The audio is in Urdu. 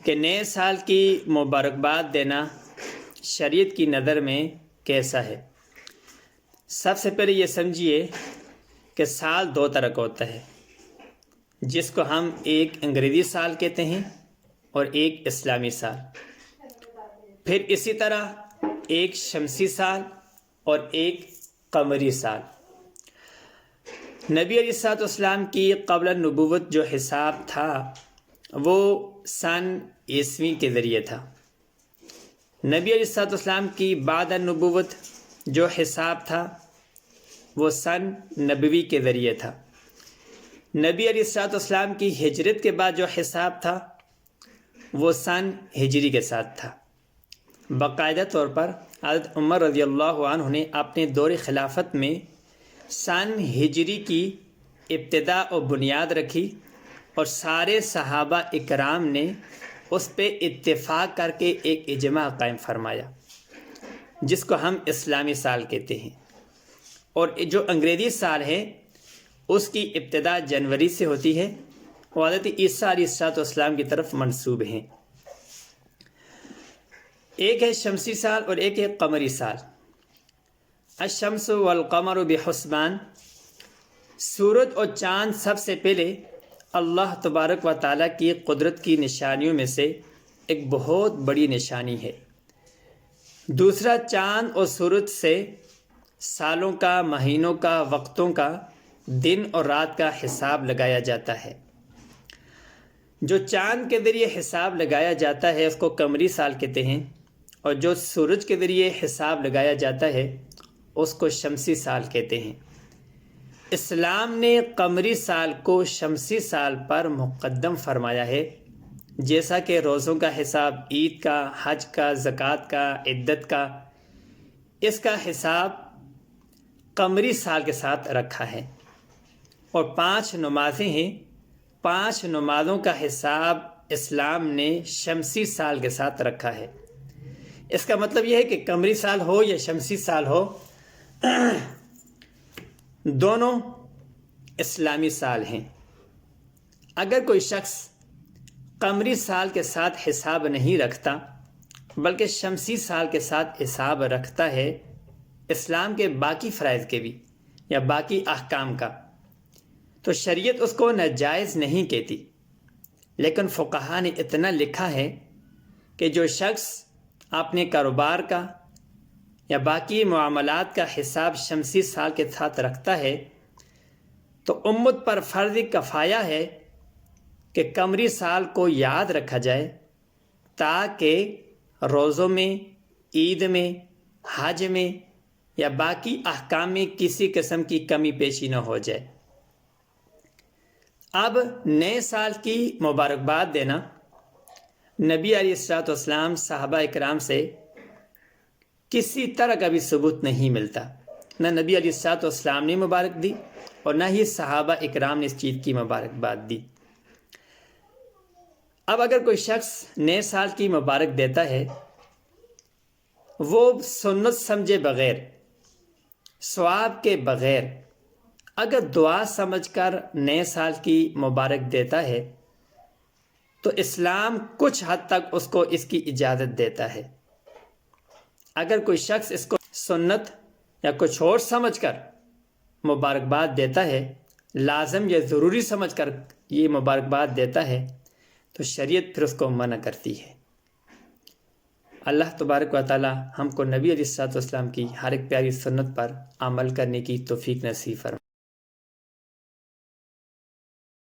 کہ نئے سال کی مبارکباد دینا شریعت کی نظر میں کیسا ہے؟ سب سے پہلے یہ سمجھیے کہ سال دو طرح کا ہوتا ہے، جس کو ہم ایک انگریزی سال کہتے ہیں اور ایک اسلامی سال، پھر اسی طرح ایک شمسی سال اور ایک قمری سال۔ نبی علیہ الصلوۃ والسلام کی قبل النبوت جو حساب تھا وہ سن عیسوی کے ذریعے تھا۔ نبی علیہ الصلوۃ والسلام کی بعد النبوت جو حساب تھا وہ سن نبوی کے ذریعے تھا۔ نبی علیہ الصلوۃ والسلام کی ہجرت کے بعد جو حساب تھا وہ سن ہجری کے ساتھ تھا۔ باقاعدہ طور پر حضرت عمر رضی اللہ عنہ نے اپنے دور خلافت میں سن ہجری کی ابتدا و بنیاد رکھی اور سارے صحابہ اکرام نے اس پہ اتفاق کر کے ایک اجماع قائم فرمایا، جس کو ہم اسلامی سال کہتے ہیں، اور جو انگریزی سال ہے اس کی ابتدا جنوری سے ہوتی ہے اور حضرت عیسیٰ علیہ السلام کی طرف منسوب ہیں۔ ایک ہے شمسی سال اور ایک ہے قمری سال۔ الشمس والقمر بحسبان، سورج اور چاند سب سے پہلے اللہ تبارک و تعالیٰ کی قدرت کی نشانیوں میں سے ایک بہت بڑی نشانی ہے۔ دوسرا، چاند اور سورج سے سالوں کا، مہینوں کا، وقتوں کا، دن اور رات کا حساب لگایا جاتا ہے۔ جو چاند کے ذریعے حساب لگایا جاتا ہے اس کو قمری سال کہتے ہیں، اور جو سورج کے ذریعے حساب لگایا جاتا ہے اس کو شمسی سال کہتے ہیں۔ اسلام نے قمری سال کو شمسی سال پر مقدم فرمایا ہے، جیسا کہ روزوں کا حساب، عید کا، حج کا، زکوٰۃ کا، عدت کا، اس کا حساب قمری سال کے ساتھ رکھا ہے۔ اور 5 نمازیں ہیں، 5 نمازوں کا حساب اسلام نے شمسی سال کے ساتھ رکھا ہے۔ اس کا مطلب یہ ہے کہ قمری سال ہو یا شمسی سال ہو، دونوں اسلامی سال ہیں۔ اگر کوئی شخص قمری سال کے ساتھ حساب نہیں رکھتا بلکہ شمسی سال کے ساتھ حساب رکھتا ہے اسلام کے باقی فرائض کے بھی یا باقی احکام کا، تو شریعت اس کو ناجائز نہیں کہتی، لیکن فقہا نے اتنا لکھا ہے کہ جو شخص اپنے کاروبار کا یا باقی معاملات کا حساب شمسی سال کے ساتھ رکھتا ہے تو امت پر فرض کفایہ ہے کہ قمری سال کو یاد رکھا جائے، تاکہ روزوں میں، عید میں، حج میں یا باقی احکام میں کسی قسم کی کمی پیشی نہ ہو جائے۔ اب نئے سال کی مبارکباد دینا نبی علیہ الصلوۃ والسلام صحابہ اکرام سے کسی طرح کا بھی ثبوت نہیں ملتا، نہ نبی علیہ الصلوۃ والسلام نے مبارک دی اور نہ ہی صحابہ اکرام نے اس چیز کی مبارکباد دی۔ اب اگر کوئی شخص نئے سال کی مبارک دیتا ہے، وہ سنت سمجھے بغیر، ثواب کے بغیر اگر دعا سمجھ کر نئے سال کی مبارک دیتا ہے تو اسلام کچھ حد تک اس کو اس کی اجازت دیتا ہے۔ اگر کوئی شخص اس کو سنت یا کچھ اور سمجھ کر مبارکباد دیتا ہے، لازم یا ضروری سمجھ کر یہ مبارکباد دیتا ہے، تو شریعت پھر اس کو منع کرتی ہے۔ اللہ تبارک و تعالی ہم کو نبی علیہ الصلوۃ والسلام کی ہر ایک پیاری سنت پر عمل کرنے کی توفیق نصیب فرمائے۔